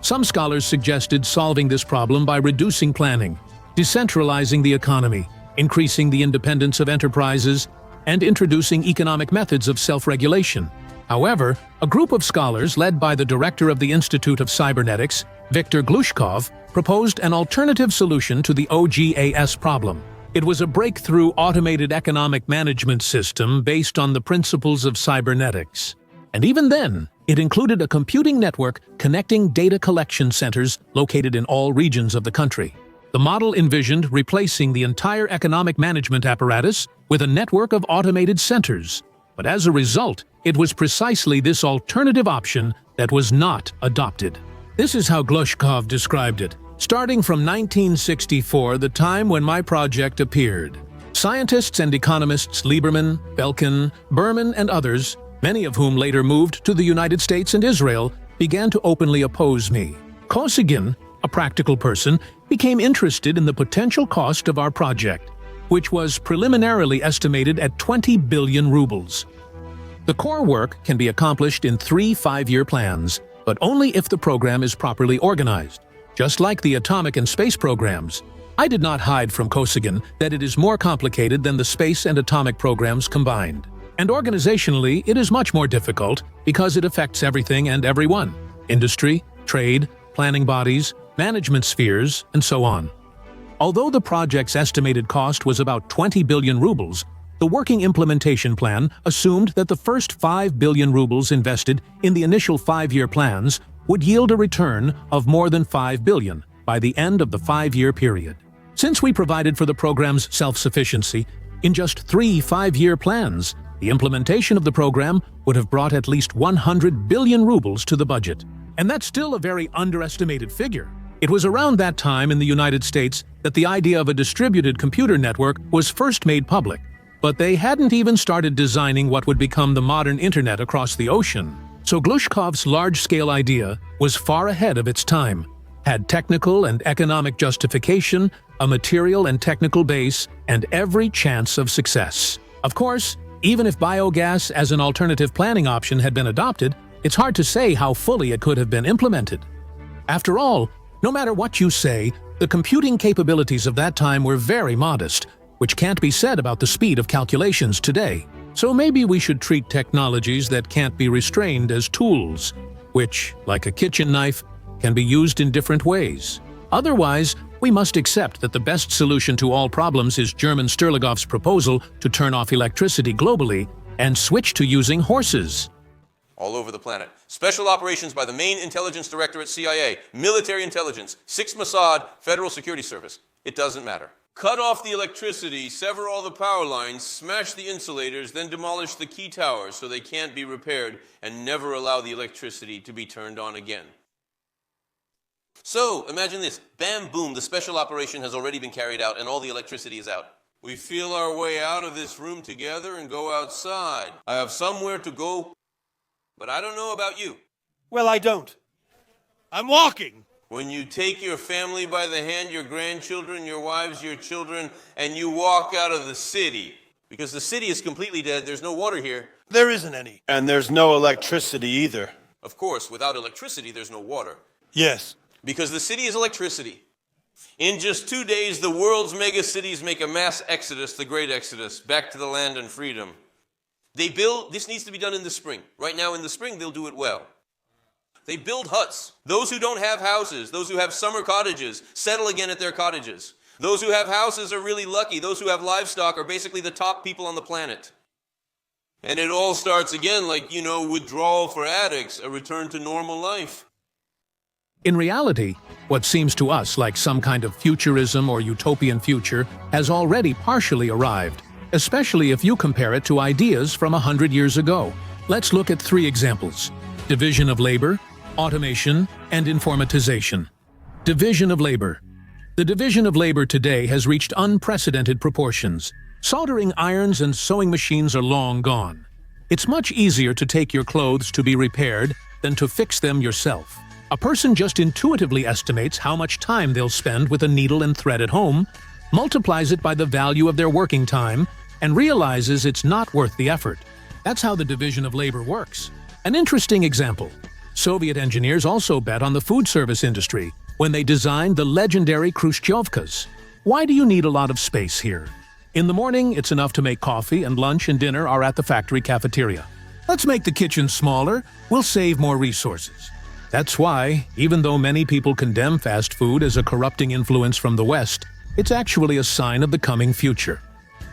A: Some scholars suggested solving this problem by reducing planning, decentralizing the economy, increasing the independence of enterprises, and introducing economic methods of self-regulation. However, a group of scholars led by the director of the Institute of Cybernetics, Viktor Glushkov, proposed an alternative solution to the OGAS problem. It was a breakthrough automated economic management system based on the principles of cybernetics. And even then, it included a computing network connecting data collection centers located in all regions of the country. The model envisioned replacing the entire economic management apparatus with a network of automated centers. But as a result, it was precisely this alternative option that was not adopted. This is how Glushkov described it. Starting from 1964, the time when my project appeared, scientists and economists Lieberman, Belkin, Berman, and others, many of whom later moved to the United States and Israel, began to openly oppose me. Kosygin, a practical person, became interested in the potential cost of our project, which was preliminarily estimated at 20 billion rubles. The core work can be accomplished in 3 5-year plans, but only if the program is properly organized. Just like the atomic and space programs, I did not hide from Kosygin that it is more complicated than the space and atomic programs combined. And organizationally, it is much more difficult because it affects everything and everyone: industry, trade, planning bodies, management spheres, and so on. Although the project's estimated cost was about 20 billion rubles, the working implementation plan assumed that the first 5 billion rubles invested in the initial 5-year plans would yield a return of more than 5 billion by the end of the 5-year period. Since we provided for the program's self-sufficiency in just 3 5-year plans, the implementation of the program would have brought at least 100 billion rubles to the budget. And that's still a very underestimated figure. It was around that time in the United States that the idea of a distributed computer network was first made public, but they hadn't even started designing what would become the modern internet across the ocean. So Glushkov's large-scale idea was far ahead of its time, had technical and economic justification, a material and technical base, and every chance of success. Of course, even if biogas as an alternative planning option had been adopted, it's hard to say how fully it could have been implemented. After all, no matter what you say, the computing capabilities of that time were very modest, which can't be said about the speed of calculations today. So maybe we should treat technologies that can't be restrained as tools, which, like a kitchen knife, can be used in different ways. Otherwise, we must accept that the best solution to all problems is German Sturlagov's proposal to turn off electricity globally and switch to using horses.
B: All over the planet. Special operations by the main intelligence director at CIA, military intelligence, 6 Mossad, Federal Security Service. It doesn't matter. Cut off the electricity, sever all the power lines, smash the insulators, then demolish the key towers so they can't be repaired, and never allow the electricity to be turned on again. So, imagine this. Bam, boom, the special operation has already been carried out and all the electricity is out. We feel our way out of this room together and go outside. I have somewhere to go, but I don't know about you.
C: Well, I don't. I'm walking.
B: When you take your family by the hand, your grandchildren, your wives, your children, and you walk out of the city, because the city is completely dead, there's no water here,
C: There isn't any. And there's no electricity either.
B: Of course, without electricity, there's no water.
C: Yes.
B: Because the city is electricity. In just 2 days, the world's megacities make a mass exodus, the great exodus, back to the land and freedom. This needs to be done in the spring. Right now in the spring, they'll do it well. They build huts. Those who don't have houses, those who have summer cottages, settle again at their cottages. Those who have houses are really lucky. Those who have livestock are basically the top people on the planet. And it all starts again like, withdrawal for addicts, a return to normal life.
A: In reality, what seems to us like some kind of futurism or utopian future has already partially arrived, especially if you compare it to ideas from 100 years ago. Let's look at 3 examples: division of labor, automation, and informatization. Division of labor. The division of labor today has reached unprecedented proportions. Soldering irons and sewing machines are long gone. It's much easier to take your clothes to be repaired than to fix them yourself. A person just intuitively estimates how much time they'll spend with a needle and thread at home, multiplies it by the value of their working time, and realizes it's not worth the effort. That's how the division of labor works. An interesting example. Soviet engineers also bet on the food service industry when they designed the legendary Khrushchevkas. Why do you need a lot of space here? In the morning, it's enough to make coffee, and lunch and dinner are at the factory cafeteria. Let's make the kitchen smaller. We'll save more resources. That's why, even though many people condemn fast food as a corrupting influence from the West, it's actually a sign of the coming future.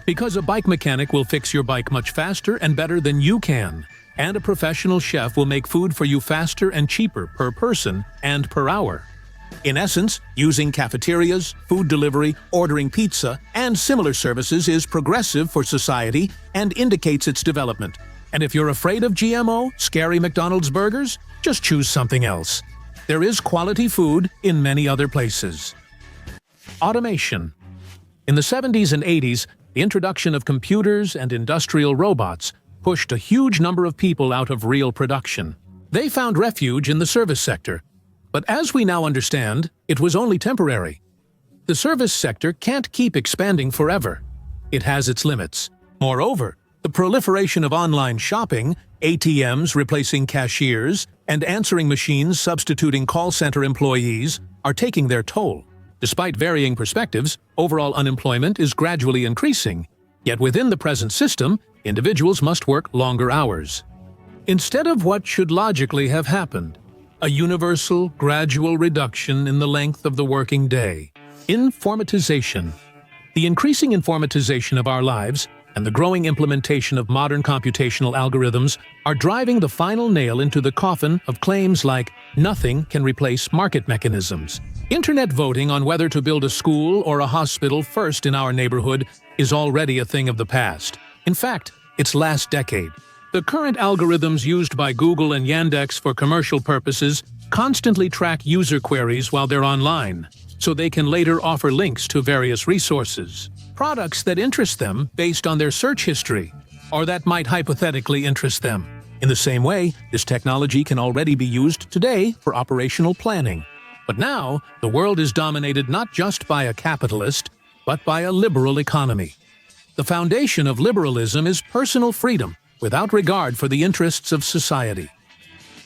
A: Because a bike mechanic will fix your bike much faster and better than you can, and a professional chef will make food for you faster and cheaper per person and per hour. In essence, using cafeterias, food delivery, ordering pizza, and similar services is progressive for society and indicates its development. And if you're afraid of GMO, scary McDonald's burgers, just choose something else. There is quality food in many other places. Automation. In the 70s and 80s, the introduction of computers and industrial robots pushed a huge number of people out of real production. They found refuge in the service sector. But as we now understand, it was only temporary. The service sector can't keep expanding forever. It has its limits. Moreover, the proliferation of online shopping, ATMs replacing cashiers, and answering machines substituting call center employees are taking their toll. Despite varying perspectives, overall unemployment is gradually increasing. Yet within the present system, individuals must work longer hours. Instead of what should logically have happened, a universal, gradual reduction in the length of the working day. Informatization. The increasing informatization of our lives and the growing implementation of modern computational algorithms are driving the final nail into the coffin of claims like nothing can replace market mechanisms. Internet voting on whether to build a school or a hospital first in our neighborhood is already a thing of the past. In fact, it's last decade. The current algorithms used by Google and Yandex for commercial purposes constantly track user queries while they're online, so they can later offer links to various resources, products that interest them based on their search history, or that might hypothetically interest them. In the same way, this technology can already be used today for operational planning. But now, the world is dominated not just by a capitalist, but by a liberal economy. The foundation of liberalism is personal freedom, without regard for the interests of society.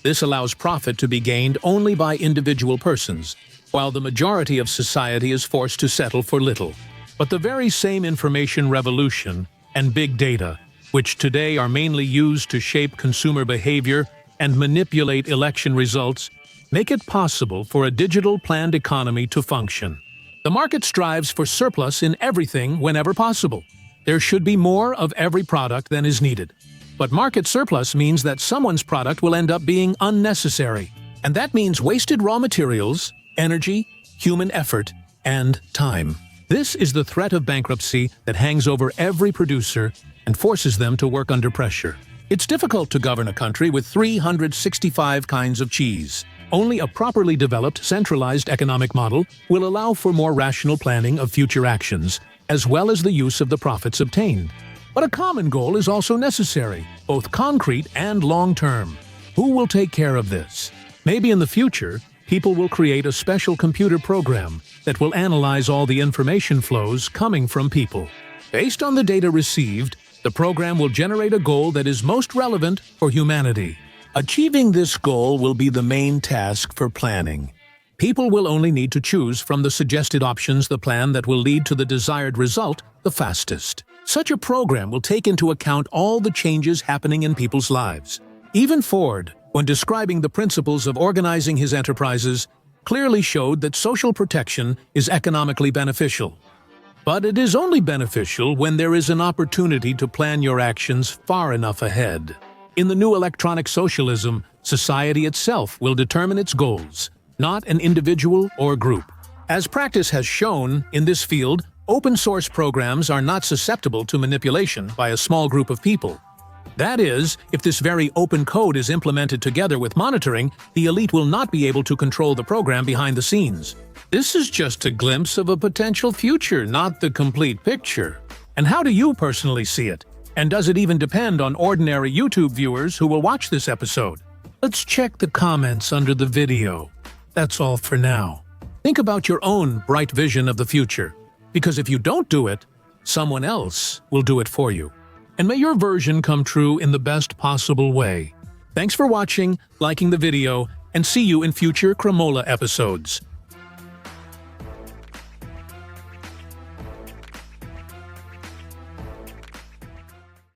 A: This allows profit to be gained only by individual persons, while the majority of society is forced to settle for little. But the very same information revolution and big data, which today are mainly used to shape consumer behavior and manipulate election results, make it possible for a digital planned economy to function. The market strives for surplus in everything whenever possible. There should be more of every product than is needed. But market surplus means that someone's product will end up being unnecessary. And that means wasted raw materials, energy, human effort, and time. This is the threat of bankruptcy that hangs over every producer and forces them to work under pressure. It's difficult to govern a country with 365 kinds of cheese. Only a properly developed, centralized economic model will allow for more rational planning of future actions, as well as the use of the profits obtained. But a common goal is also necessary, both concrete and long-term. Who will take care of this? Maybe in the future, people will create a special computer program that will analyze all the information flows coming from people. Based on the data received, The program will generate a goal that is most relevant for humanity. Achieving this goal will be the main task for planning. People will only need to choose from the suggested options the plan that will lead to the desired result the fastest. Such a program will take into account all the changes happening in people's lives. Even Ford, when describing the principles of organizing his enterprises, clearly showed that social protection is economically beneficial. But it is only beneficial when there is an opportunity to plan your actions far enough ahead. In the new electronic socialism, society itself will determine its goals, not an individual or group. As practice has shown, in this field, open-source programs are not susceptible to manipulation by a small group of people. That is, if this very open code is implemented together with monitoring, the elite will not be able to control the program behind the scenes. This is just a glimpse of a potential future, not the complete picture. And how do you personally see it? And does it even depend on ordinary YouTube viewers who will watch this episode? Let's check the comments under the video. That's all for now. Think about your own bright vision of the future, because if you don't do it, someone else will do it for you. And may your version come true in the best possible way. Thanks for watching, liking the video, and see you in future Cremola episodes.